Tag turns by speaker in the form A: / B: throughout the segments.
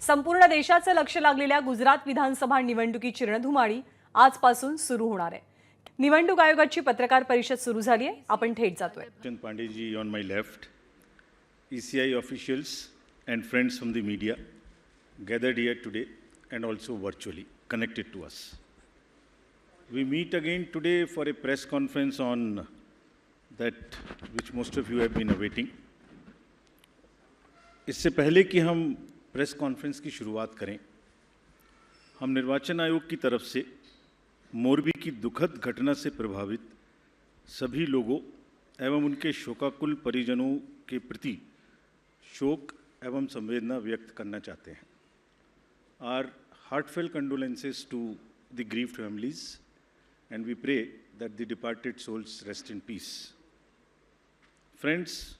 A: संपूर्ण देशाचं लक्ष लागलेल्या गुजरात विधानसभा निवडणुकीची रणधुमाळी आजपासून सुरू होणार आहे। निवडणूक आयोगाची पत्रकार परिषद सुरू झाली आहे। आपण थेट जातोय।
B: Chand Pandey ji on my left, ECI officials and friends from the media gathered here today and also virtually connected to us. We meet again today for a press conference on that which most of you have been awaiting. इससे पहले कि हम press conference की शुरुआत करें, हम निर्वाचन आयोग की तरफ से मोरबी की दुखद घटना से प्रभावित सभी लोगों एवं उनके शोकाकुल परिजनों के प्रति शोक एवं संवेदना व्यक्त करना चाहते हैं। Our heartfelt condolences to the grieved families and we pray that the departed souls rest in peace. Friends,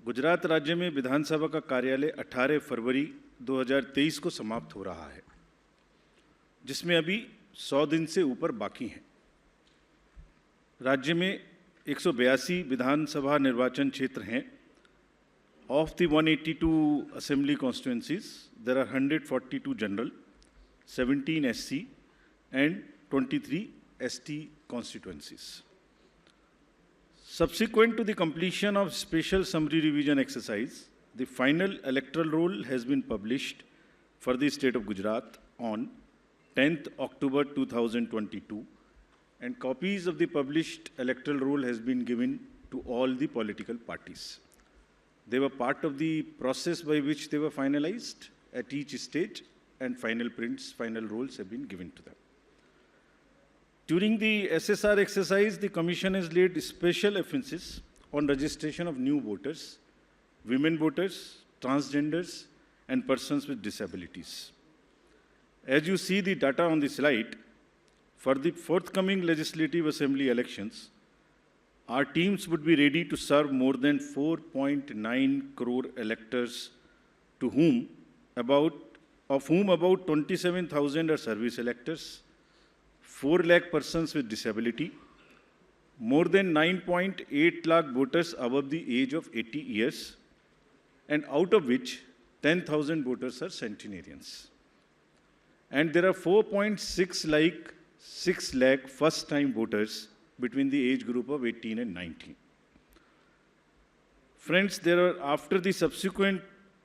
B: Gujarat राज्य में विधानसभा का कार्यालय 18 फरवरी 2023 को समाप्त हो रहा है, जिसमें अभी 100 दिन से ऊपर बाकी हैं। राज्य में 182 विधानसभा निर्वाचन क्षेत्र हैं। Of the 182 assembly constituencies, there are 142 general, 17 SC and 23 ST constituencies. Subsequent to the completion of special summary revision exercise, the final electoral roll has been published for the state of Gujarat on 10th October 2022, and copies of the published electoral roll has been given to all the political parties. They were part of the process by which they were finalized at each stage, and final prints, final rolls have been given to them. During the SSR exercise, the Commission has laid special emphasis on registration of new voters, women voters, transgenders, and persons with disabilities. As you see the data on the slide, for the forthcoming Legislative Assembly elections, our teams would be ready to serve more than 4.9 crore electors, of whom about 27,000 are service electors, 4 lakh persons with disability, more than 9.8 lakh voters above the age of 80 years, and out of which 10,000 voters are centenarians. And there are 4.6 lakh first-time voters between the age group of 18 and 19. Friends, there are, after the subsequent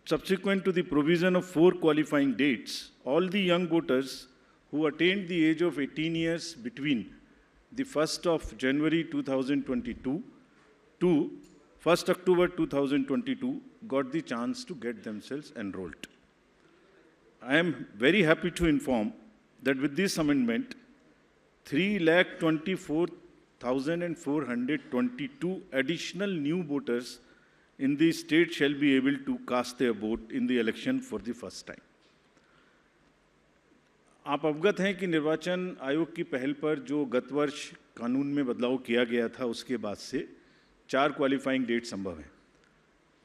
B: to the provision of 4 qualifying dates, all the young voters who attained the age of 18 years between the 1st of January 2022 to 1st October 2022 got the chance to get themselves enrolled. I am very happy to inform that with this amendment, 3,24,422 additional new voters in the state shall be able to cast their vote in the election for the first time. आप अवगत हैं कि निर्वाचन आयोग की पहल पर जो गत वर्ष कानून में बदलाव किया गया था, उसके बाद से 4 क्वालिफाइंग डेट संभव हैं।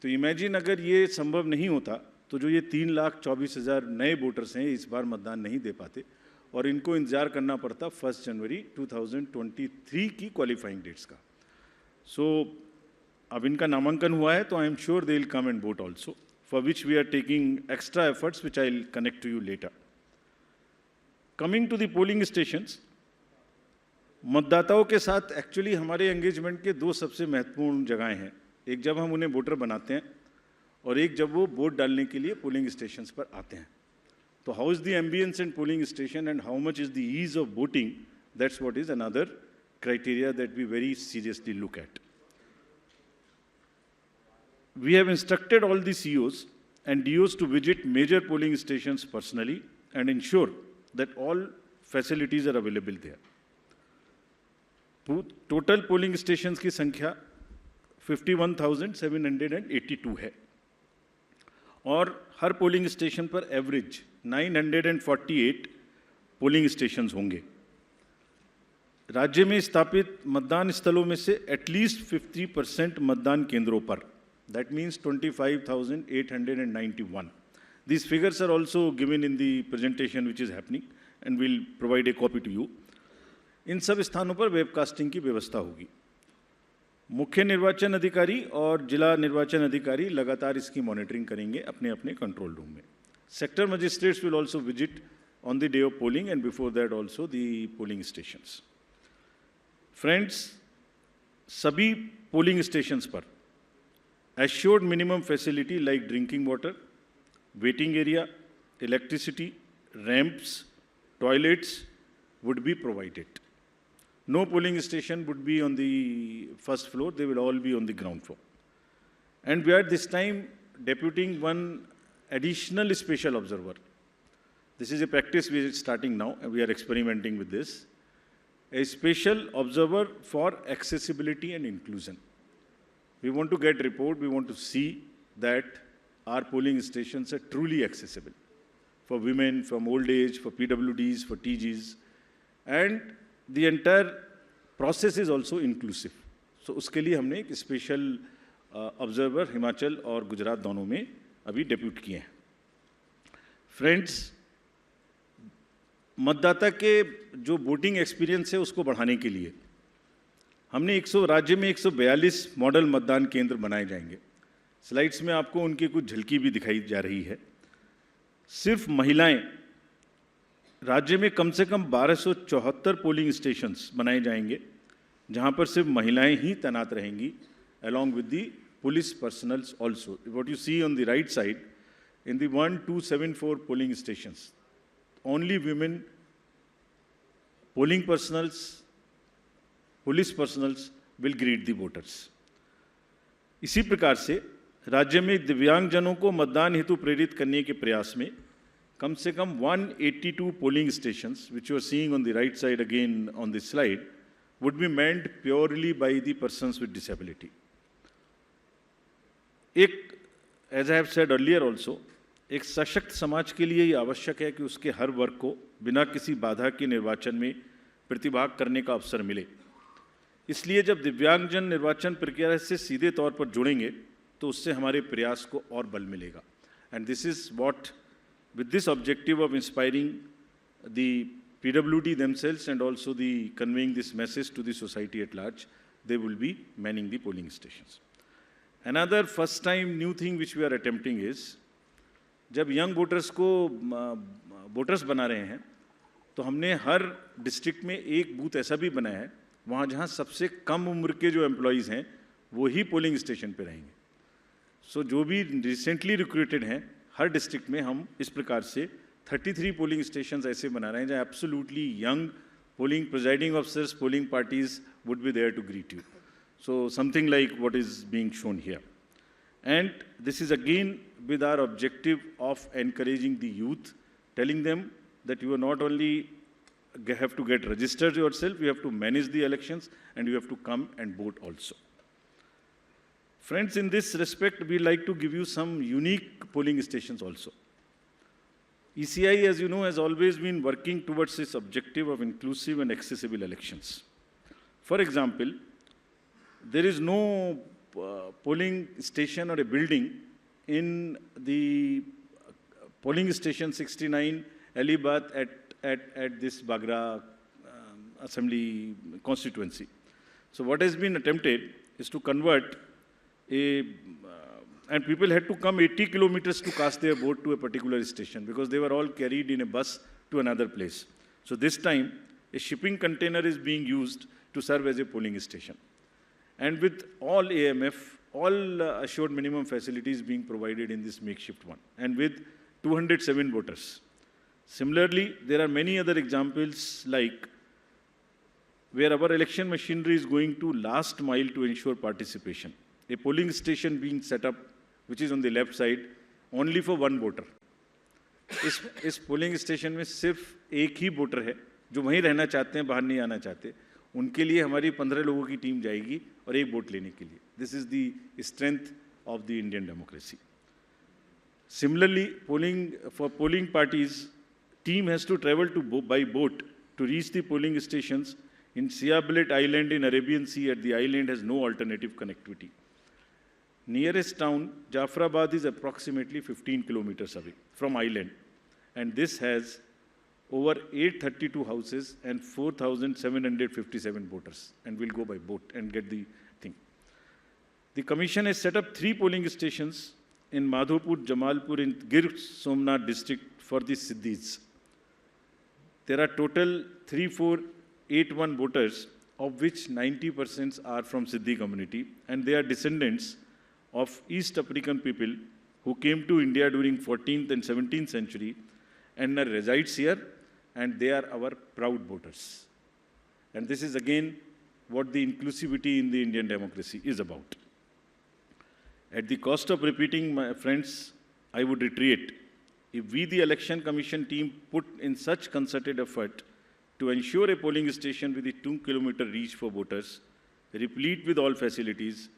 B: तो इमेजिन अगर ये संभव नहीं होता तो जो ये 3,24,000 नए वोटर्स हैं इस बार मतदान नहीं दे पाते और इनको इंतजार करना पड़ता 1 जनवरी 2023 की क्वालिफाइंग डेट्स का। सो अब इनका नामांकन हुआ है तो I am sure they will come and vote also, for which we are taking extra efforts which I will connect to you later. Coming to the polling stations, मतदाताओं के साथ एक्चुअली हमारे एंगेजमेंट के 2 सबसे महत्वपूर्ण जगहें हैं। एक जब हम उन्हें वोटर बनाते हैं और एक जब वो वोट डालने के लिए पोलिंग स्टेशंस पर आते हैं। तो how is the ambience in polling station and how much is the ease of voting, that's what is another criteria that we very seriously look at. We have instructed all the CEOs and DOs to visit major polling stations personally and ensure that all facilities are available there. Total polling stations की संख्या 51,782 है और हर polling station पर average 948 polling stations होंगे। राज्य में स्थापित मतदान स्थलों में से एटलीस्ट 50% मतदान केंद्रों पर, that means 25,891. These figures are also given in the presentation which is happening and we'll provide a copy to you. इन सब स्थानों पर वेबकास्टिंग की व्यवस्था होगी। मुख्य निर्वाचन अधिकारी और जिला निर्वाचन अधिकारी लगातार इसकी मॉनिटरिंग करेंगे अपने अपने कंट्रोल रूम में। Sector magistrates will also visit on the day of polling and before that also the polling stations. Friends, सभी polling stations पर assured minimum facility like drinking water, waiting area, electricity, ramps, toilets would be provided. No polling station would be on the first floor, they will all be on the ground floor. And we are this time deputing one additional special observer. This is a practice we are starting now, and we are experimenting with this. A special observer for accessibility and inclusion. We want to get report, we want to see that our polling stations are truly accessible for women, from old age, for PWDs, for TGs, and the entire process is also inclusive. So उसके लिए हमने एक special observer Himachal और गुजरात दोनों में अभी depute किए हैं. फ्रेंड्स, मतदाता के जो वोटिंग एक्सपीरियंस है उसको बढ़ाने के लिए हमने राज्य में 142 मॉडल मतदान केंद्र बनाए जाएंगे. स्लाइड्स में आपको उनकी कुछ झलकी भी दिखाई जा रही है. सिर्फ महिलाएं, राज्य में कम से कम 1274 पोलिंग स्टेशंस बनाए जाएंगे जहां पर सिर्फ महिलाएं ही तैनात रहेंगी, along with the police personnel also. What you see on the right side, in the 1274 polling stations, only women, polling personnels, police personnels will greet the voters. इसी प्रकार से राज्य में दिव्यांगजनों को मतदान हेतु प्रेरित करने के प्रयास में कम से कम 182 polling stations, which you are seeing on the right side again on this slide, would be manned purely by the persons with disability. एक, as I have said earlier also, एक सशक्त समाज के लिए ये आवश्यक है कि उसके हर वर्ग को बिना किसी बाधा के निर्वाचन में प्रतिभाग करने का अवसर मिले. इसलिए जब दिव्यांगजन निर्वाचन प्रक्रिया से सीधे तौर पर जुड़ेंगे तो उससे हमारे प्रयास को और बल मिलेगा. And this is what, with this objective of inspiring the PWD themselves and also the conveying this message to the society at large, they will be manning the polling stations. Another first time new thing which we are attempting is, जब young voters को voters बना रहे हैं तो हमने हर district में एक booth ऐसा भी बनाया है वहाँ जहाँ सबसे कम उम्र के जो एम्प्लॉयज़ हैं वो ही पोलिंग स्टेशन पे रहेंगे. सो जो भी रिसेंटली रिक्रूटेड हैं हर डिस्ट्रिक्ट में हम इस प्रकार से 33 पोलिंग स्टेशंस ऐसे बना रहे हैं जहाँ absolutely young polling presiding officers, polling parties would be there to greet you. So something like what is being shown here. And this is again with our objective of encouraging the youth, telling them that you are not only have to get registered yourself, you have to manage the elections and you have to come and vote also. Friends, in this respect, we like to give you some unique polling stations also. ECI, as you know, has always been working towards this objective of inclusive and accessible elections. For example, there is no polling station or a building in the polling station 69 Alibath at this Bagra Assembly constituency. So what has been attempted is to convert and people had to come 80 kilometers to cast their vote to a particular station because they were all carried in a bus to another place. So this time, a shipping container is being used to serve as a polling station. And with all AMF, all assured minimum facilities being provided in this makeshift one, and with 207 voters. Similarly, there are many other examples like where our election machinery is going to last mile to ensure participation. A polling station being set up, which is on the left side, only for one voter. इस polling station में सिर्फ एक ही voter है जो वहीं रहना चाहते हैं, बाहर नहीं आना चाहते. उनके लिए हमारी 15 लोगों की टीम जाएगी और एक वोट लेने के लिए. This is the strength of the Indian democracy. Similarly, polling parties team has to travel by boat to reach the polling stations in Siabelet Island in Arabian Sea. At the island has no alternative connectivity. Nearest town, Jafrabad, is approximately 15 kilometers away from island, and this has over 832 houses and 4,757 voters, and will go by boat and get the thing. The commission has set up 3 polling stations in Madhopur, Jamalpur, in Gir Somnath district for the Siddhis. There are total 3481 voters, of which 90% are from Siddhi community, and they are descendants of East African people who came to India during 14th and 17th century and now resides here, and they are our proud voters. And this is again what the inclusivity in the Indian democracy is about. At the cost of repeating, my friends, I would reiterate, if we, the Election Commission team, put in such concerted effort to ensure a polling station with a 2-kilometer reach for voters, replete with all facilities,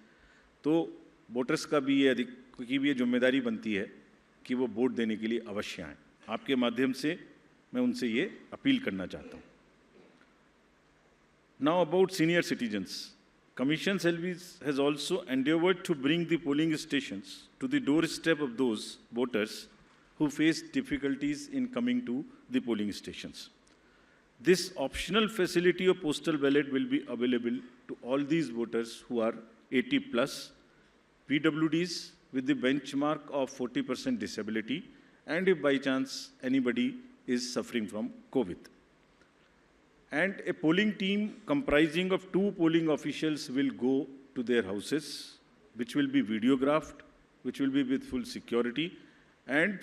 B: तो voters का भी ये जिम्मेदारी बनती है कि वो vote देने के लिए अवश्य आएं। आपके माध्यम से मैं उनसे ये अपील करना चाहता हूँ। Now about senior citizens. Commission has also endeavored to bring the polling stations to the doorstep of those voters who face difficulties in coming to the polling stations. This optional facility of postal ballot will be available to all these voters who are 80 plus, PWDs with the benchmark of 40% disability, and if by chance anybody is suffering from COVID. And a polling team comprising of 2 polling officials will go to their houses, which will be videographed, which will be with full security, and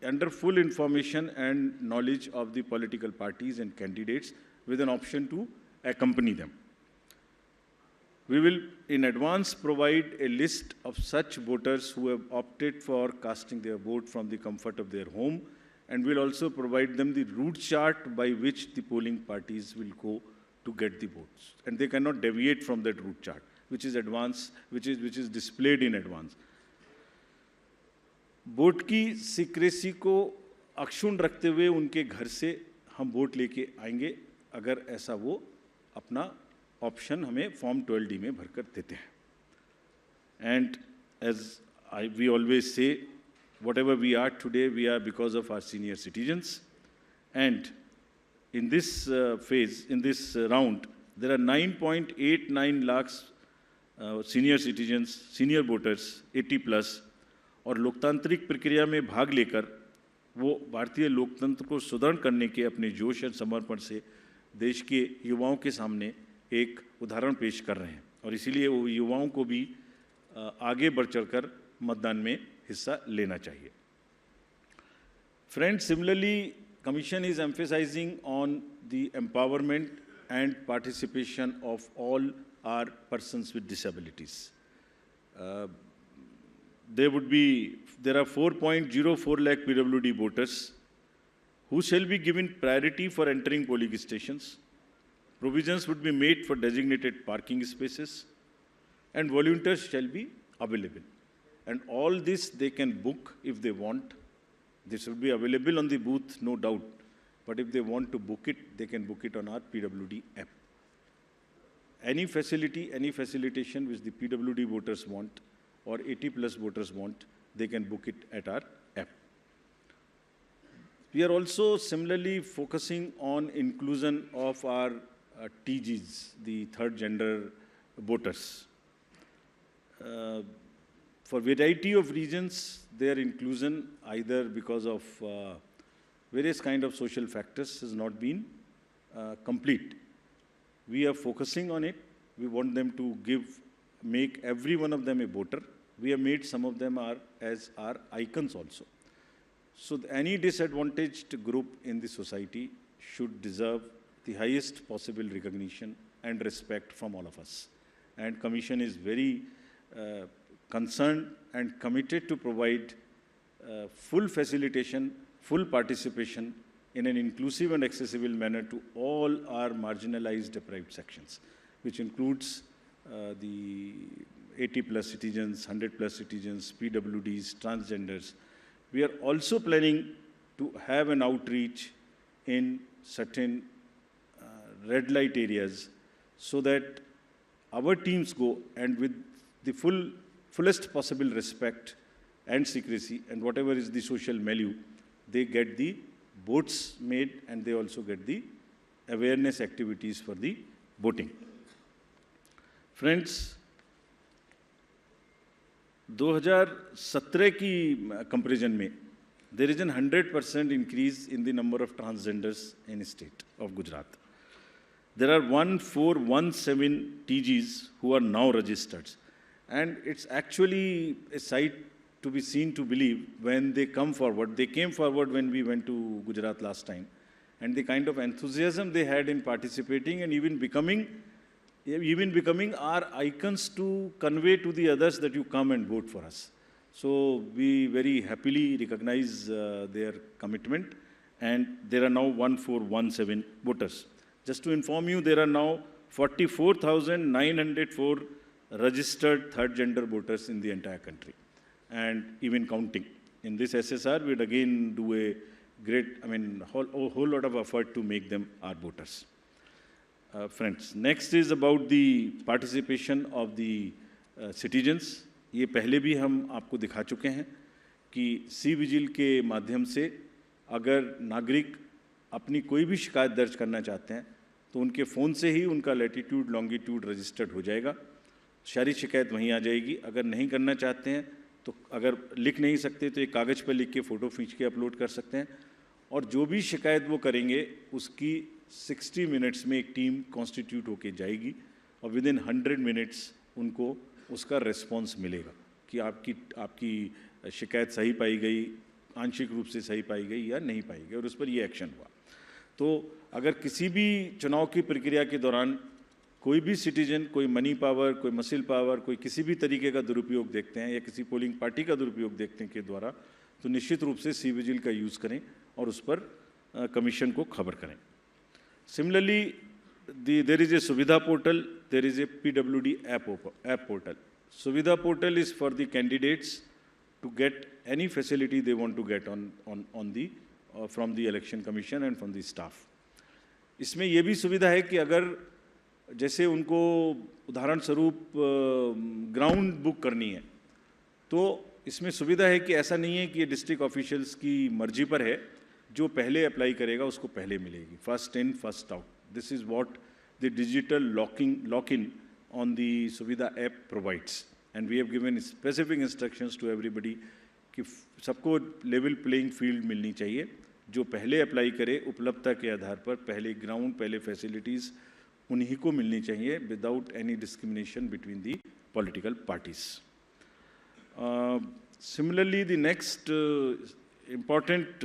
B: under full information and knowledge of the political parties and candidates, with an option to accompany them. We will in advance provide a list of such voters who have opted for casting their vote from the comfort of their home, and we'll also provide them the route chart by which the polling parties will go to get the votes. And they cannot deviate from that route chart, which is displayed in advance. Vote की secrecy को अक्षुण्ण रखते हुए उनके घर से हम vote लेके आएंगे, अगर ऐसा वो अपना ऑप्शन हमें फॉर्म 12D में भरकर देते हैं. And as we always say, whatever we are today, we are because of our senior citizens. And in this phase, in this round, there are 9.89 lakhs senior citizens, senior voters, 80 plus, और लोकतांत्रिक प्रक्रिया में भाग लेकर वो भारतीय लोकतंत्र को सुदृढ़ करने के अपने जोश और समर्पण से देश के युवाओं के सामने एक उदाहरण पेश कर रहे हैं, और इसीलिए वो युवाओं को भी आगे बढ़ चढ़कर मतदान में हिस्सा लेना चाहिए. Friends, similarly, Commission is emphasizing on the empowerment and participation of all our persons with disabilities. There are 4.04 lakh PWD voters who shall be given priority for entering polling stations. Provisions would be made for designated parking spaces, and volunteers shall be available. And all this they can book if they want. This will be available on the booth, no doubt. But if they want to book it, they can book it on our PWD app. Any facility, any facilitation which the PWD voters want or 80 plus voters want, they can book it at our app. We are also similarly focusing on inclusion of our TGs, the third gender voters. For variety of reasons, their inclusion, either because of various kind of social factors, has not been complete. We are focusing on it. We want them to make every one of them a voter. We have made some of them as our icons also. So any disadvantaged group in the society should deserve the highest possible recognition and respect from all of us. And Commission is very concerned and committed to provide full facilitation, full participation in an inclusive and accessible manner to all our marginalized deprived sections, which includes the 80 plus citizens, 100 plus citizens, PWDs, transgenders. We are also planning to have an outreach in certain red light areas so that our teams go, and with the fullest possible respect and secrecy and whatever is the social milieu, they get the votes made, and they also get the awareness activities for the voting. Friends, 2017 की comparison में there is an 100% increase in the number of transgenders in state of Gujarat. There are 1417 TGs who are now registered. And it's actually a sight to be seen to believe when they come forward. They came forward when we went to Gujarat last time. And the kind of enthusiasm they had in participating and even becoming our icons to convey to the others that you come and vote for us. So we very happily recognize their commitment, and there are now 1417 voters. Just to inform you, there are now 44,904 registered third gender voters in the entire country, and even counting. In this SSR, we'd again do a whole lot of effort to make them our voters. Friends, next is about the participation of the citizens. ये पहले भी हम आपको दिखा चुके हैं कि C vigil के माध्यम से अगर नागरिक अपनी कोई भी शिकायत दर्ज करना चाहते हैं तो उनके फ़ोन से ही उनका लैटिट्यूड लॉन्गिट्यूड रजिस्टर्ड हो जाएगा, सारी शिकायत वहीं आ जाएगी। अगर नहीं करना चाहते हैं तो अगर लिख नहीं सकते तो एक कागज़ पर लिख के फ़ोटो खींच के अपलोड कर सकते हैं, और जो भी शिकायत वो करेंगे उसकी 60 मिनट्स में एक टीम कॉन्स्टिट्यूट होके जाएगी और विदिन 100 मिनट्स उनको उसका रिस्पॉन्स मिलेगा कि आपकी शिकायत सही पाई गई, आंशिक रूप से सही पाई गई या नहीं पाई गई, और उस पर ये एक्शन हुआ। तो अगर किसी भी चुनाव की प्रक्रिया के दौरान कोई भी सिटीजन कोई मनी पावर, कोई मसिल पावर, कोई किसी भी तरीके का दुरुपयोग देखते हैं या किसी पोलिंग पार्टी का दुरुपयोग देखते हैं के द्वारा, तो निश्चित रूप से सी विजिल का यूज़ करें और उस पर कमीशन को खबर करें। Similarly there is a Suvidha portal, there is a PWD app portal. Suvidha portal is for the candidates to get any facility they want to get from the election commission and from the staff. इसमें ये भी सुविधा है कि अगर जैसे उनको उदाहरण स्वरूप ग्राउंड बुक करनी है, तो इसमें सुविधा है कि ऐसा नहीं है कि ये डिस्ट्रिक्ट ऑफिशियल्स की मर्जी पर है, जो पहले अप्लाई करेगा उसको पहले मिलेगी, first in first out. This is what the digital lock-in on the Suvidha app provides. And we have given specific instructions to everybody कि सबको लेवल प्लेइंग फील्ड मिलनी चाहिए। जो पहले अप्लाई करे उपलब्धता के आधार पर पहले ग्राउंड, पहले फैसिलिटीज़ उन्हीं को मिलनी चाहिए without any discrimination between the political parties. Similarly, the next important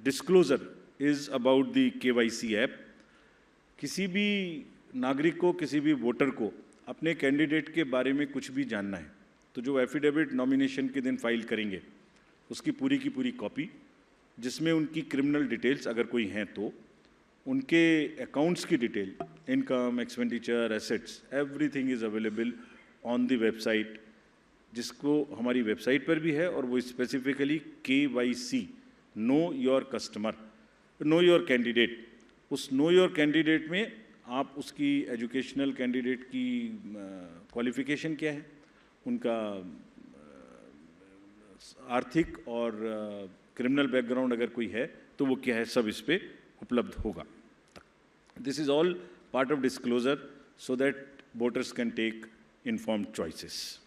B: disclosure is about the KYC app. किसी भी नागरिक को, किसी भी वोटर को अपने कैंडिडेट के बारे में कुछ भी जानना है तो जो एफिडेविट नॉमिनेशन के दिन फाइल करेंगे उसकी पूरी की पूरी कॉपी, जिसमें उनकी क्रिमिनल डिटेल्स अगर कोई हैं तो उनके अकाउंट्स की detail, income, expenditure, assets, everything is available on the website, जिसको हमारी वेबसाइट पर भी है, और वो specifically KYC, know your customer, know your candidate. उस नो योर कैंडिडेट में आप उसकी एजुकेशनल कैंडिडेट की क्वालिफिकेशन क्या है, उनका आर्थिक और क्रिमिनल बैकग्राउंड अगर कोई है तो वो क्या है, सब इस पे उपलब्ध होगा। This is all part of disclosure so that voters can take informed choices.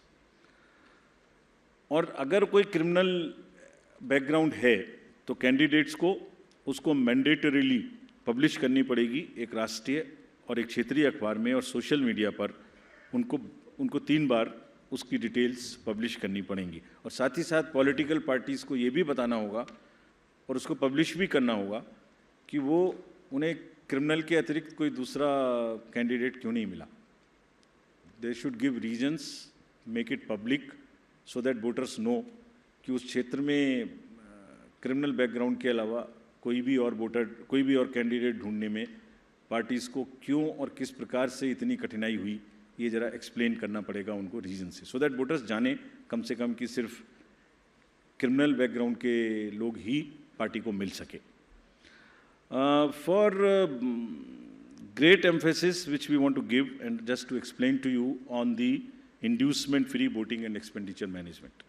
B: और अगर कोई क्रिमिनल बैकग्राउंड है तो कैंडिडेट्स को उसको मैंडेटरीली पब्लिश करनी पड़ेगी एक राष्ट्रीय और एक क्षेत्रीय अखबार में, और सोशल मीडिया पर उनको 3 बार उसकी डिटेल्स पब्लिश करनी पड़ेंगी। और साथ ही साथ पॉलिटिकल पार्टीज़ को ये भी बताना होगा और उसको पब्लिश भी करना होगा कि वो उन्हें क्रिमिनल के अतिरिक्त कोई दूसरा कैंडिडेट क्यों नहीं मिला। They should give reasons, make it public so that voters know कि उस क्षेत्र में क्रिमिनल बैकग्राउंड के अलावा कोई भी और कैंडिडेट ढूंढने में पार्टीज़ को क्यों और किस प्रकार से इतनी कठिनाई हुई, ये ज़रा एक्सप्लेन करना पड़ेगा उनको रीज़न से, सो दैट वोटर्स जाने कम से कम कि सिर्फ क्रिमिनल बैकग्राउंड के लोग ही पार्टी को मिल सके। For great emphasis which we want to give and just to explain to you on the inducement free voting and expenditure management,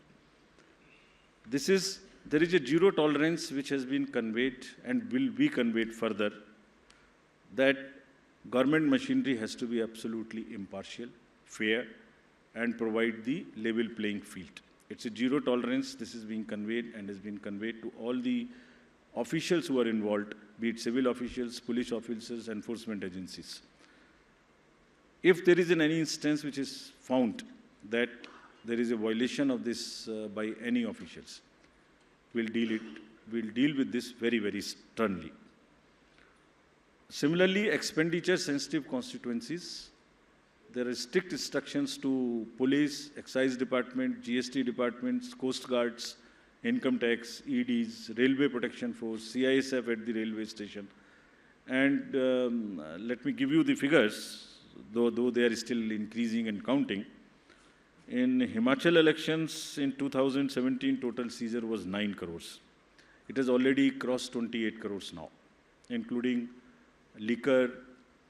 B: there is a zero tolerance which has been conveyed and will be conveyed further, that government machinery has to be absolutely impartial, fair, and provide the level playing field. It's a zero tolerance. This is being conveyed and has been conveyed to all the officials who are involved, be it civil officials, police officers, enforcement agencies. If there is any instance which is found that there is a violation of this by any officials, we'll deal with this very, very sternly. Similarly, expenditure-sensitive constituencies, there are strict instructions to police, excise department, GST departments, coast guards, income tax, EDs, railway protection force, CISF at the railway station. And let me give you the figures, though they are still increasing and counting. In Himachal elections in 2017, total seizure was 9 crores. It has already crossed 28 crores now, including liquor,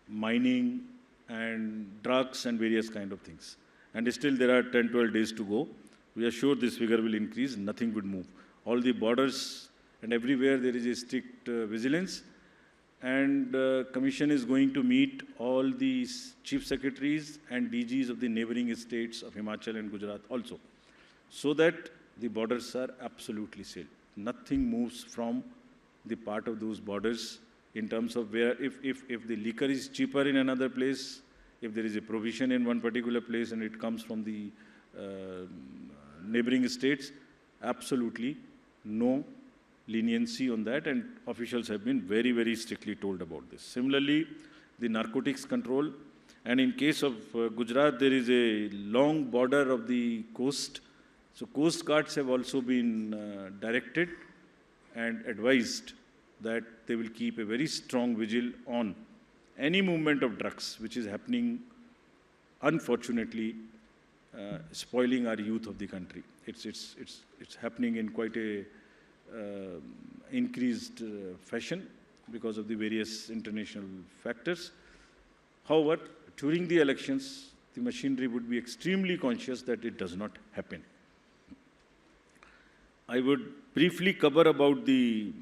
B: mining, and drugs and various kind of things. And still there are 10-12 days to go. We are sure this figure will increase, nothing would move. All the borders and everywhere there is a strict vigilance. And Commission is going to meet all the chief secretaries and DGs of the neighboring states of Himachal and Gujarat also, so that the borders are absolutely sealed. Nothing moves from the part of those borders in terms of where, if the liquor is cheaper in another place, if there is a provision in one particular place and it comes from the neighboring states, absolutely no leniency on that, and officials have been very, very strictly told about this. Similarly, the narcotics control, and in case of Gujarat, there is a long border of the coast. So coast guards have also been directed and advised that they will keep a very strong vigil on any movement of drugs which is happening, unfortunately, spoiling our youth of the country. It's happening in quite a increased fashion because of the various international factors. However, during the elections, the machinery would be extremely conscious that it does not happen. I would briefly cover about the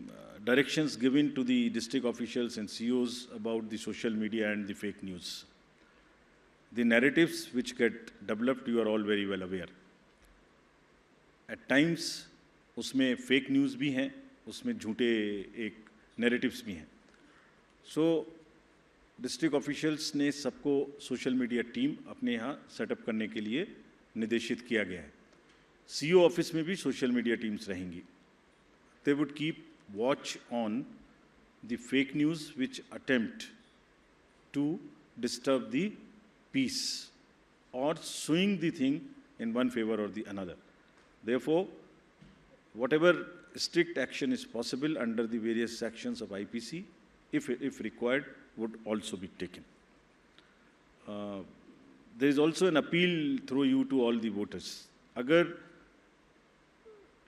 B: directions given to the district officials and COs about the social media and the fake news. The narratives which get developed, you are all very well aware. At times, उसमें fake news भी हैं, उसमें झूठे एक narratives भी हैं. सो district officials ने सबको सोशल मीडिया टीम अपने यहाँ सेटअप करने के लिए निर्देशित किया गया है. CO ऑफिस में भी सोशल मीडिया टीम्स रहेंगी. They would keep watch on the fake news which attempt to disturb the peace or swing the thing in one favor or the another. Therefore, whatever strict action is possible under the various sections of IPC, if required, would also be taken. There is also an appeal through you to all the voters. अगर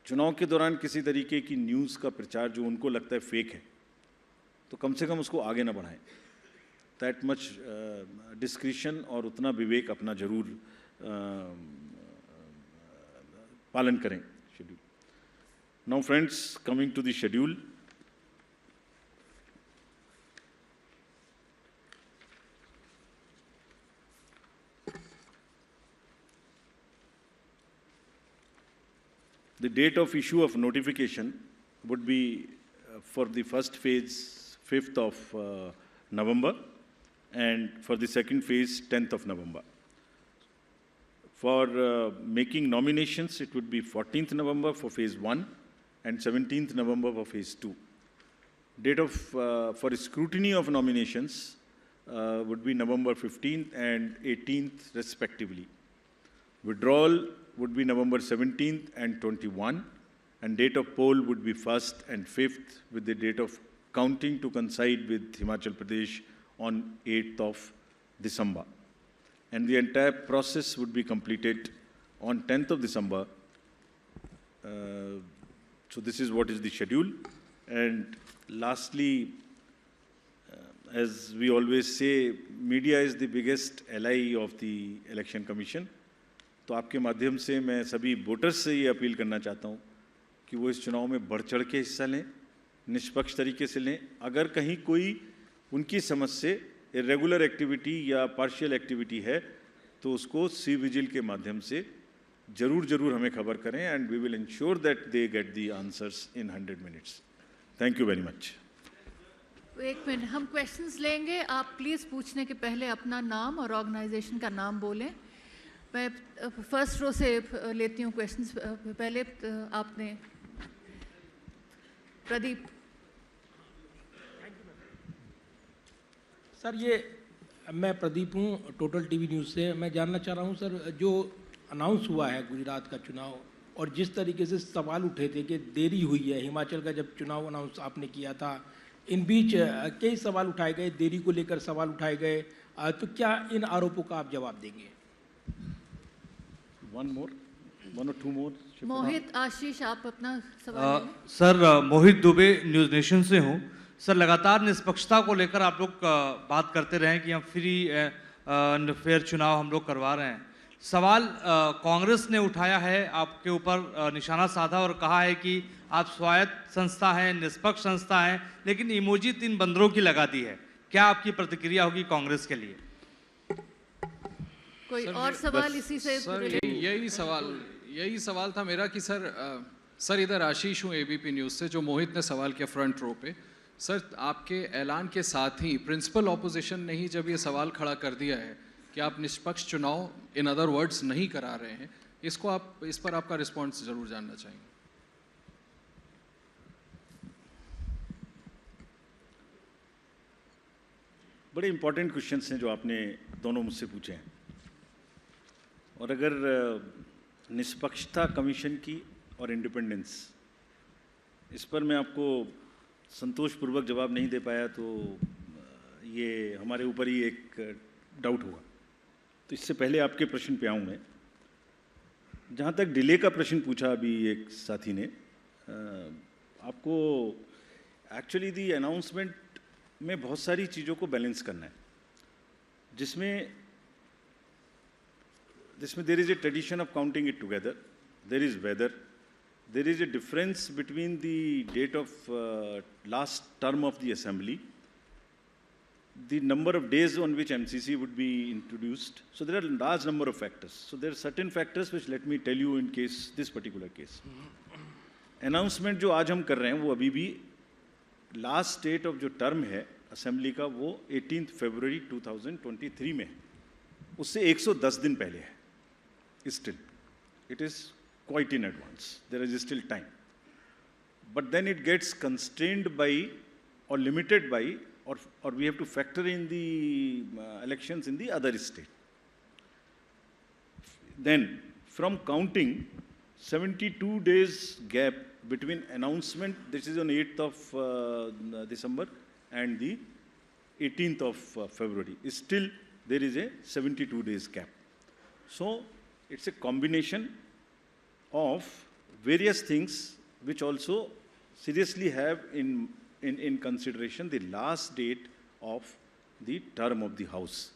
B: चुनाव के दौरान किसी तरीके की news का प्रचार जो उनको लगता है फेक है, तो कम से कम उसको आगे ना बढ़ाएं. That much discretion और उतना विवेक अपना जरूर पालन करें. Now friends, coming to the schedule. The date of issue of notification would be for the first phase 5th of November, and for the second phase 10th of November. For making nominations, it would be 14th November for phase 1 and 17th November for phase 2. Date of for scrutiny of nominations would be November 15th and 18th respectively. Withdrawal would be November 17th and 21, and date of poll would be 1st and 5th, with the date of counting to coincide with Himachal Pradesh on 8th of December. And the entire process would be completed on 10th of December. So this is what is the schedule. And lastly, as we always say, media is the biggest ally of the Election Commission. तो आपके माध्यम से मैं सभी voters से ये appeal करना चाहता हूँ कि वो इस चुनाव में बढ़ चढ़ के हिस्सा लें, निष्पक्ष तरीके से लें. अगर कहीं कोई उनकी समझ से इरेगुलर एक्टिविटी या पार्शियल एक्टिविटी है, तो उसको सी विजिल के माध्यम से जरूर हमें खबर करें and we will ensure that they get the answers in 100 minutes. Thank you very much.
C: एक मिनट, हम क्वेश्चंस लेंगे. आप प्लीज़ पूछने के पहले अपना नाम और ऑर्गेनाइजेशन का नाम बोलें. मैं फर्स्ट रो से लेती हूँ क्वेश्चंस. पहले आपने प्रदीप.
D: सर, ये मैं प्रदीप हूँ, टोटल टीवी न्यूज़ से. मैं जानना चाह रहा हूँ सर, जो अनाउंस हुआ है गुजरात का चुनाव और जिस तरीके से सवाल उठे थे कि देरी हुई है, हिमाचल का जब चुनाव अनाउंस आपने किया था, इन बीच कई सवाल उठाए गए, देरी को लेकर सवाल उठाए गए, तो क्या इन आरोपों का आप जवाब देंगे?
B: वन और टू मोर.
C: मोहित, आशीष, आप अपना सवाल लें.
E: सर, मोहित दुबे, न्यूज़ नेशन से हूँ. सर, लगातार निष्पक्षता को लेकर आप लोग बात करते रहे कि हम फ्री एंड फेयर चुनाव हम लोग करवा रहे हैं. सवाल कांग्रेस ने उठाया है, आपके ऊपर निशाना साधा और कहा है कि आप स्वायत्त संस्था हैं, निष्पक्ष संस्था हैं, लेकिन इमोजी 3 बंदरों की लगा दी है. क्या आपकी प्रतिक्रिया होगी कांग्रेस के लिए?
C: कोई और सवाल इसी से
F: सर,
C: related?
F: यही सवाल था मेरा कि सर इधर आशीष हूँ एबीपी न्यूज़ से. जो मोहित ने सवाल किया फ्रंट रो पे, सर आपके ऐलान के साथ ही प्रिंसिपल ऑपोजिशन ने ही जब ये सवाल खड़ा कर दिया है कि आप निष्पक्ष चुनाव इन अदर वर्ड्स नहीं करा रहे हैं, इस पर आपका रिस्पॉन्स जरूर जानना चाहेंगे.
B: बड़े इंपॉर्टेंट क्वेश्चंस हैं जो आपने दोनों मुझसे पूछे हैं. और अगर निष्पक्षता कमीशन की और इंडिपेंडेंस, इस पर मैं आपको संतोषपूर्वक जवाब नहीं दे पाया तो ये हमारे ऊपर ही एक डाउट होगा. तो इससे पहले आपके प्रश्न पे आऊँ मैं. जहाँ तक डिले का प्रश्न पूछा अभी एक साथी ने, आपको एक्चुअली दी अनाउंसमेंट में बहुत सारी चीज़ों को बैलेंस करना है, जिसमें there is a tradition of counting it together, there is weather, there is a difference between the date of last term of the assembly, the number of days on which MCC would be introduced. So there are a large number of factors. So there are certain factors which let me tell you in case, this particular case. Announcement जो आज हम कर रहे हैं वो अभी भी last date of जो टर्म है असेंबली का वो 18 फरवरी 2023 में है. उससे 110 दिन पहले है. Still, it is quite in advance. There is still time. But then it gets constrained by or limited by or we have to factor in the elections in the other state. Then from counting 72 days gap between announcement, this is on 8th of December and the 18th of February. Still there is a 72 days gap. So it's a combination of various things which also seriously have in consideration the last date of the term of the House.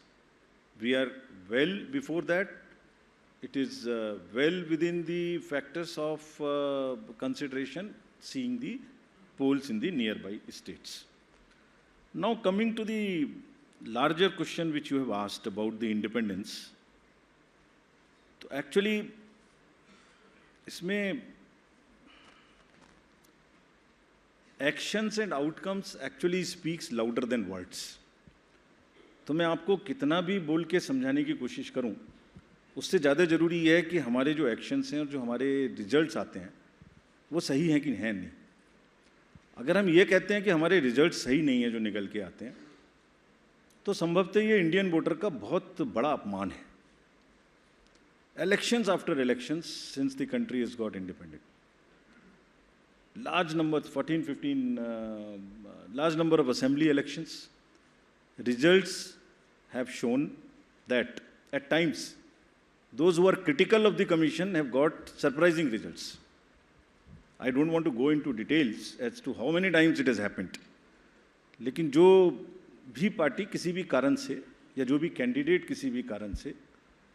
B: We are well before that. It is well within the factors of consideration, seeing the polls in the nearby states. Now coming to the larger question which you have asked about the independence. So actually इसमें actions and outcomes actually speaks louder than words. तो मैं आपको कितना भी बोल के समझाने की कोशिश करूं, उससे ज़्यादा ज़रूरी है कि हमारे जो एक्शंस हैं और जो हमारे रिजल्ट्स आते हैं वो सही हैं कि हैं नहीं. अगर हम ये कहते हैं कि हमारे रिजल्ट सही नहीं है जो निकल के आते हैं, तो संभवतः ये इंडियन वोटर का बहुत बड़ा अपमान है. Elections after elections since the country has got independent. Large number, 14, 15, large number of assembly elections. Results have shown that at times those who are critical of the commission have got surprising results. I don't want to go into details as to how many times it has happened. लेकिन जो भी party किसी भी कारण से या जो भी कैंडिडेट किसी भी कारण से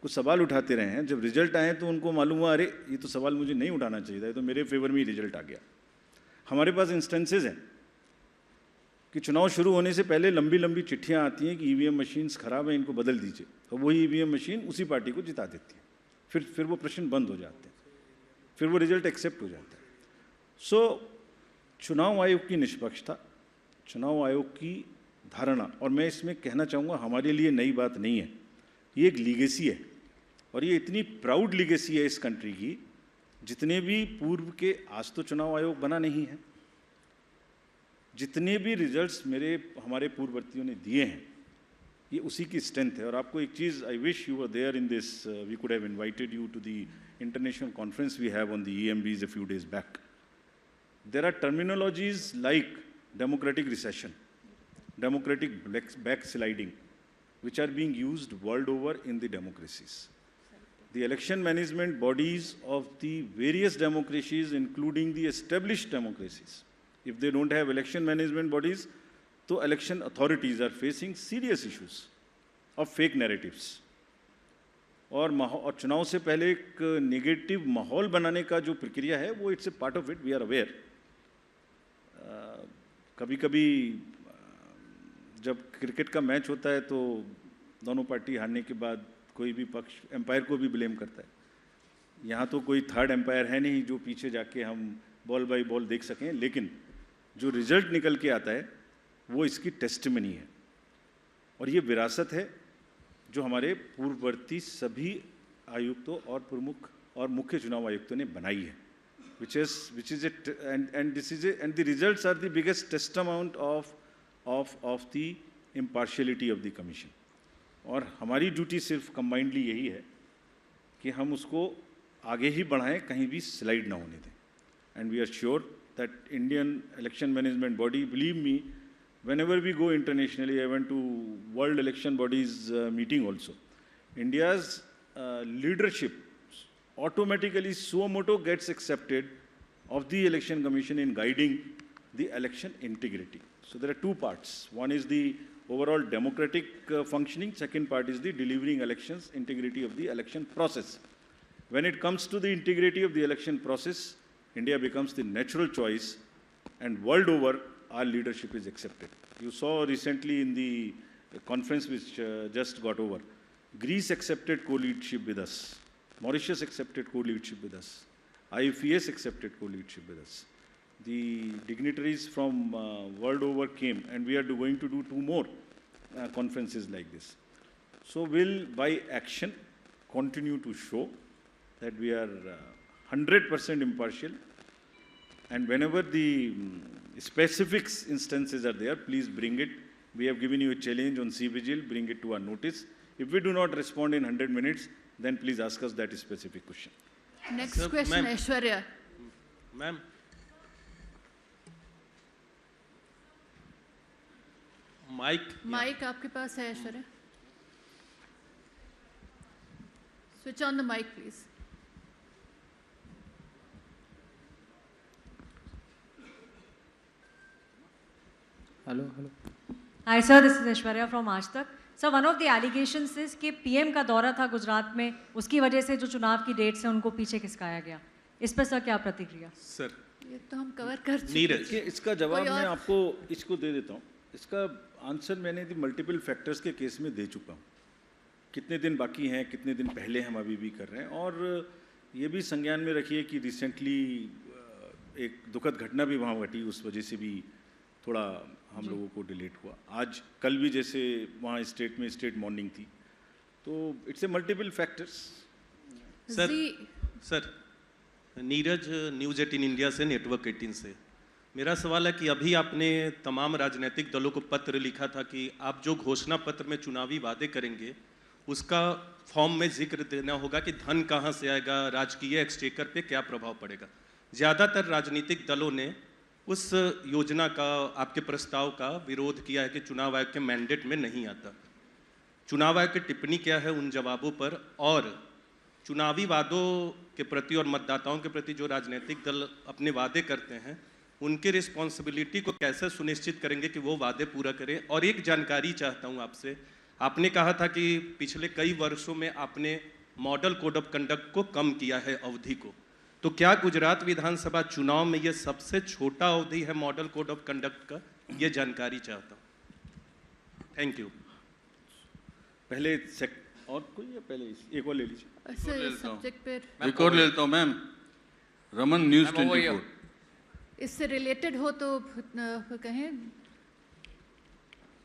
B: कुछ सवाल उठाते रहे हैं, जब रिजल्ट आए तो उनको मालूम हुआ अरे ये तो सवाल मुझे नहीं उठाना चाहिए था, ये तो मेरे फेवर में ही रिजल्ट आ गया. हमारे पास इंस्टेंसेस हैं कि चुनाव शुरू होने से पहले लंबी लंबी चिट्ठियां आती हैं कि ईवीएम मशीन्स खराब हैं, इनको बदल दीजिए, और वही ईवीएम मशीन उसी पार्टी को जिता देती है. फिर वो प्रश्न बंद हो जाते हैं, फिर वो रिजल्ट एक्सेप्ट हो जाता है। सो चुनाव आयोग की निष्पक्षता, चुनाव आयोग की धारणा, और मैं इसमें कहना चाहूँगा हमारे लिए नई बात नहीं है, ये एक लीगेसी है, और ये इतनी प्राउड लीगेसी है इस कंट्री की, जितने भी पूर्व के, आज तो चुनाव आयोग बना नहीं है, जितने भी रिजल्ट्स हमारे पूर्ववर्तियों ने दिए हैं, ये उसी की स्ट्रेंथ है। और आपको एक चीज़, I wish you were there in this, we could have invited you to the international conference we have on the EMBs a few days back. There are terminologies like democratic recession, democratic backsliding, which are being used world over in the democracies. The election management bodies of the various democracies, including the established democracies, if they don't have election management bodies, तो election authorities are facing serious issues of fake narratives. और चुनाव से पहले एक negative माहौल बनाने का जो प्रक्रिया है, वो it's a part of it, we are aware. कभी कभी जब क्रिकेट का मैच होता है तो दोनों पार्टी हारने के बाद कोई भी पक्ष एम्पायर को भी ब्लेम करता है। यहाँ तो कोई थर्ड एम्पायर है नहीं जो पीछे जाके हम बॉल बाय बॉल देख सकें, लेकिन जो रिजल्ट निकल के आता है वो इसकी टेस्टिमनी है, और ये विरासत है जो हमारे पूर्ववर्ती सभी आयुक्तों और प्रमुख और मुख्य चुनाव आयुक्तों ने बनाई है, which is it, and this is it, and the results are the biggest testament of the impartiality of the commission. और हमारी ड्यूटी सिर्फ कंबाइंडली यही है कि हम उसको आगे ही बढ़ाएं, कहीं भी स्लाइड ना होने दें। And we are sure that Indian election management body, believe me, whenever we go internationally, I went to World Election Bodies meeting also, India's leadership automatically suo moto gets accepted of the election commission in guiding the election integrity. So there are two parts. One is the overall democratic functioning, second part is the delivering elections, integrity of the election process. When it comes to the integrity of the election process, India becomes the natural choice, and world over our leadership is accepted. You saw recently in the conference which just got over, Greece accepted co-leadership with us, Mauritius accepted co-leadership with us, IFES accepted co-leadership with us. The dignitaries from world over came, and we are going to do 2 more conferences like this. So we'll, by action, continue to show that we are 100% impartial, and whenever the specific instances are there, please bring it. We have given you a challenge on CVGIL, bring it to our notice. If we do not respond in 100 minutes, then please ask us that specific question.
C: Next
D: Sir,
C: question,
D: ma'am.
C: Aishwarya.
D: Ma'am,
C: mic आपके पास है Aishwarya? Switch on the mic, please.
G: Hello
H: Hi sir, this is Aishwarya from Aaj Tak. Sir, one of the allegations is कि PM का दौरा था गुजरात में, उसकी वजह से जो चुनाव की डेट्स हैं उनको पीछे खिसकाया गया। इस पर सर क्या प्रतिक्रिया?
G: सर
C: ये तो हम कवर कर चुके
G: नीरज
B: इसका जवाब
C: कोई
B: मैं
C: और?
B: आपको इसको दे देता हूँ। इसका आंसर मैंने दी मल्टीपल फैक्टर्स के केस में दे चुका हूँ। कितने दिन बाकी हैं, कितने दिन पहले हम अभी भी कर रहे हैं, और ये भी संज्ञान में रखिए कि रिसेंटली एक दुखद घटना भी वहाँ घटी, उस वजह से भी थोड़ा हम लोगों को डिलेट हुआ। आज कल भी जैसे वहाँ स्टेट में स्टेट मॉर्निंग थी, तो it's a multiple factors.
G: Sir
C: ji,
G: sir Neeraj news 18 India से, नेटवर्क 18 से। मेरा सवाल है कि अभी आपने तमाम राजनीतिक दलों को पत्र लिखा था कि आप जो घोषणा पत्र में चुनावी वादे करेंगे उसका फॉर्म में जिक्र देना होगा कि धन कहाँ से आएगा, राजकीय एक्सचेकर पे क्या प्रभाव पड़ेगा। ज़्यादातर राजनीतिक दलों ने उस योजना का, आपके प्रस्ताव का विरोध किया है कि चुनाव आयोग के मैंडेट में नहीं आता। चुनाव आयोग की टिप्पणी क्या है उन जवाबों पर, और चुनावी वादों के प्रति और मतदाताओं के प्रति जो राजनीतिक दल अपने वादे करते हैं उनकी रिस्पॉन्सिबिलिटी को कैसे सुनिश्चित करेंगे कि वो वादे पूरा करें। और एक जानकारी चाहता हूँ आपसे, आपने कहा था कि पिछले कई वर्षों में आपने मॉडल कोड ऑफ कंडक्ट को कम किया है अवधि को, तो क्या गुजरात विधानसभा चुनाव में ये सबसे छोटा अवधि है मॉडल कोड ऑफ कंडक्ट का? ये जानकारी चाहता हूँ। Thank you.
B: पहले और कोई या पहले एक और ले लीजिए।
C: ऐसे सब्जेक्ट पे
I: एक और ले लेता हूँ मैम, रमन न्यूज़ 24।
C: इससे रिलेटेड हो तो कहें।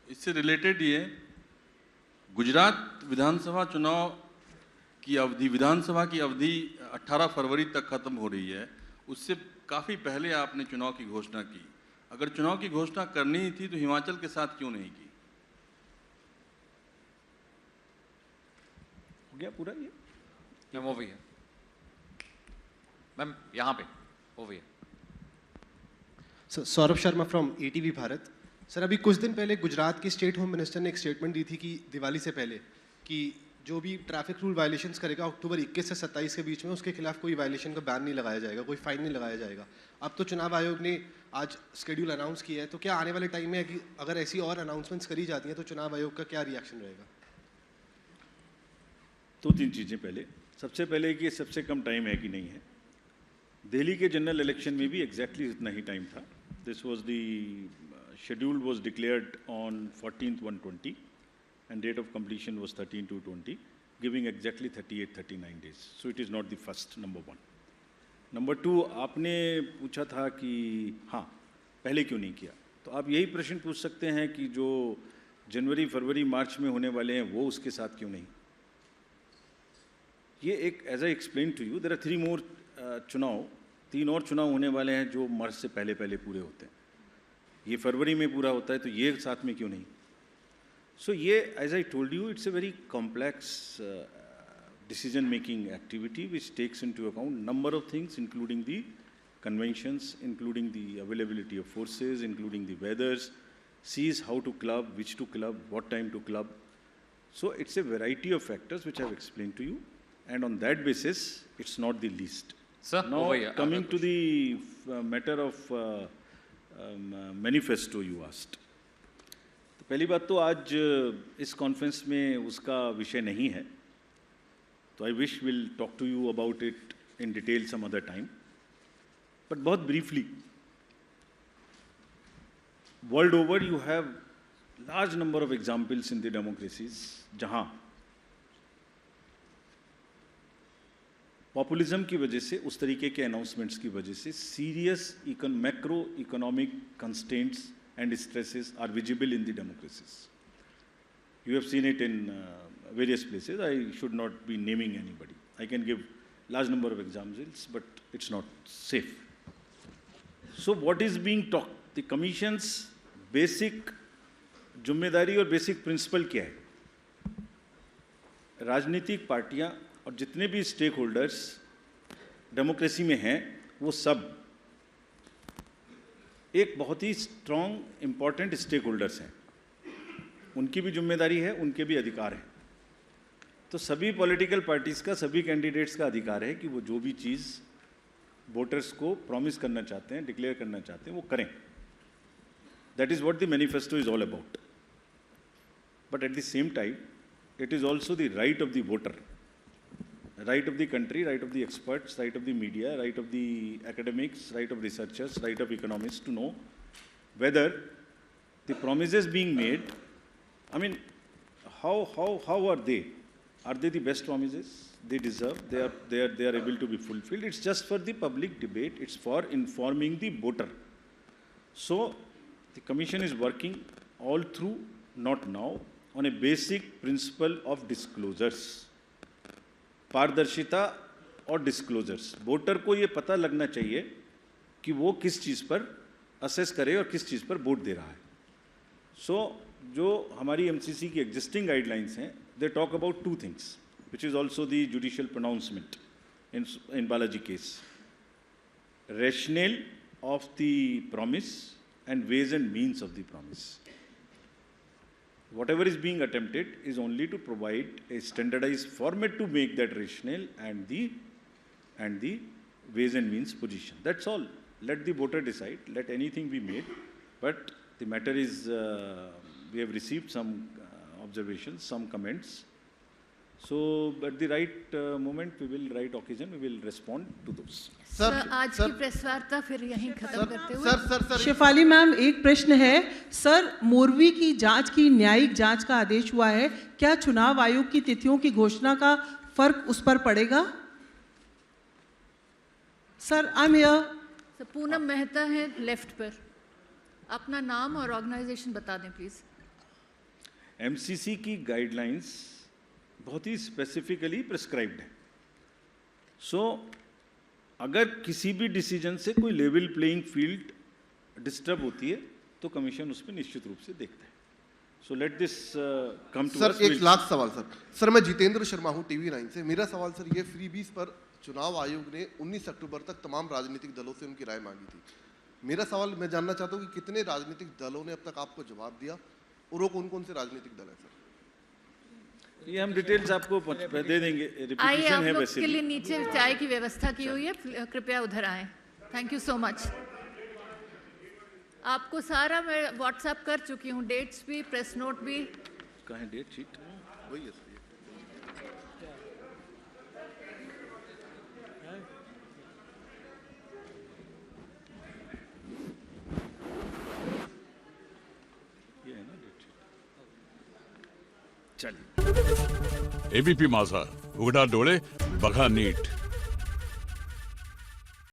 I: इससे रिलेटेड ये गुजरात विधानसभा चुनाव की अवधि, विधानसभा की अवधि 18 फरवरी तक खत्म हो रही है, उससे काफ़ी पहले आपने चुनाव की घोषणा की। अगर चुनाव की घोषणा करनी ही थी तो हिमाचल के साथ क्यों नहीं की?
B: हो गया पूरा ये?
J: मैम वो भी है मैम, यहाँ पे वो भी है।
K: Saurabh Sharma from ATV Bharat. Sir, अभी कुछ दिन पहले गुजरात के स्टेट होम मिनिस्टर ने एक स्टेटमेंट दी थी कि दिवाली से पहले कि जो भी ट्रैफिक रूल वायलेशंस करेगा अक्टूबर 21 से 27 के बीच में, उसके खिलाफ कोई वायलेशन का बैन नहीं लगाया जाएगा, कोई फाइन नहीं लगाया जाएगा। अब तो चुनाव आयोग ने आज शेड्यूल अनाउंस किया है, तो क्या आने वाले टाइम में कि अगर ऐसी और अनाउंसमेंट्स करी जाती हैं तो चुनाव आयोग का क्या रिएक्शन रहेगा?
B: दो तीन चीज़ें। पहले सबसे पहले कि सबसे कम टाइम है कि नहीं है। दिल्ली के जनरल इलेक्शन में भी एग्जैक्टली इतना ही टाइम था। This was the schedule was declared on 14/1/20 and date of completion was 13/2/20, giving exactly 38-39 days. So it is not the first, number one. Number two, आपने पूछा था कि हाँ पहले क्यों नहीं किया, तो आप यही प्रश्न पूछ सकते हैं कि जो जनवरी फरवरी मार्च में होने वाले हैं वो उसके साथ क्यों नहीं। ये एक, as I explain to you, there are 3 more चुनाव, 3 और चुनाव होने वाले हैं जो मार्च से पहले पहले पूरे होते हैं। ये फरवरी में पूरा होता है तो ये साथ में क्यों नहीं। सो ये, as I told you, it's a very complex decision making activity which takes into account number of things, including the conventions, including the availability of forces, including the weathers, sees how to club, which to club, what time to club. So it's a variety of factors which I've explained to you, and on that basis it's not the least.
J: Sir,
B: now
J: over here,
B: coming to the matter of manifesto you asked, तो पहली बात तो आज इस conference में उसका विषय नहीं है, तो I wish will talk to you about it in detail some other time, but बहुत briefly, world over you have large number of examples in the democracies जहां पॉपुलिज्म की वजह से, उस तरीके के अनाउंसमेंट्स की वजह से serious macro economic constraints and stresses are visible in the democracies. You have seen it in various places. I should not be naming anybody. I can give large number of examples, but it's not safe. So what is being talked? The Commission's basic जिम्मेदारी और basic principle क्या है? राजनीतिक पार्टियां और जितने भी stake holders democracy में हैं, वो सब एक बहुत ही स्ट्रॉन्ग इम्पॉर्टेंट स्टेक होल्डर्स हैं. उनकी भी जिम्मेदारी है, उनके भी अधिकार हैं. तो सभी पॉलिटिकल पार्टीज़ का, सभी कैंडिडेट्स का अधिकार है कि वो जो भी चीज़ वोटर्स को प्रॉमिस करना चाहते हैं, डिक्लेयर करना चाहते हैं, वो करें. That is what the manifesto is all about. But at the same time it is also the right of the voter, right of the country, right of the experts, right of the media, right of the academics, right of researchers, right of economists to know whether the promises being made, I mean, how are they? Are they the best promises they deserve? They are able to be fulfilled. It's just for the public debate. It's for informing the voter. So the Commission is working all through, not now, on a basic principle of disclosures. पारदर्शिता और disclosures. Voter को ये पता लगना चाहिए कि वो किस चीज़ पर असेस करे और किस चीज़ पर वोट दे रहा है. सो जो हमारी MCC की एग्जिस्टिंग गाइडलाइंस हैं, they talk about 2 things, which is also the judicial pronouncement in Balaji case. Rationale of the promise and ways and means of the promise. Whatever is being attempted is only to provide a standardized format to make that rationale and the ways and means position. That's all. Let the voter decide. Let anything be made. But the matter is, we have received some observations, some comments. So at the right moment, we will, right occasion, we will respond to those.
C: Sir, आज की press वार्ता फिर यहीं खत्म करते हुए
L: Shefali ma'am, एक प्रश्न है. सर, मोरवी की जांच की न्यायिक जांच का आदेश हुआ है, क्या चुनाव आयोग की तिथियों की घोषणा का फर्क उस पर पड़ेगा? Sir, I am here.
C: Sir, Poonam Mehta है लेफ्ट पर। अपना नाम और ऑर्गेनाइजेशन बता दें प्लीज़।
B: एमसीसी की गाइडलाइंस बहुत ही स्पेसिफिकली प्रिस्क्राइब्ड है। सो अगर किसी भी डिसीजन से कोई लेवल प्लेइंग फील्ड डिस्टर्ब होती है तो कमीशन उस पर निश्चित रूप से देखता है। So let this come to
M: sir, एक लास्ट सवाल सर, मैं जितेंद्र शर्मा हूँ TV9 से। मेरा सवाल सर ये फ्रीबीज पर चुनाव आयोग ने 19 अक्टूबर तक तमाम राजनीतिक दलों से उनकी राय मांगी थी। मेरा सवाल मैं जानना चाहता हूँ कि कितने राजनीतिक दलों ने अब तक आपको जवाब दिया और वो कौन कौन से राजनीतिक दल हैं सर?
B: ये हम डिटेल्स आपको दे देंगे।
C: आइए,
B: रिपीटिशन
C: आप
B: है
C: लोग
B: वैसे
C: के लिए
B: भी।
C: नीचे चाय की व्यवस्था की हुई है, कृपया उधर आएं। Thank you so much. आपको सारा मैं व्हाट्सएप कर चुकी हूँ, डेट्स भी, प्रेस नोट भी।
B: कहाँ है डेट शीट?
M: वही है सर।
B: ये है ना डेट शीट। चलिए।
N: ABP माझा, उघडा डोळे बघा नीट.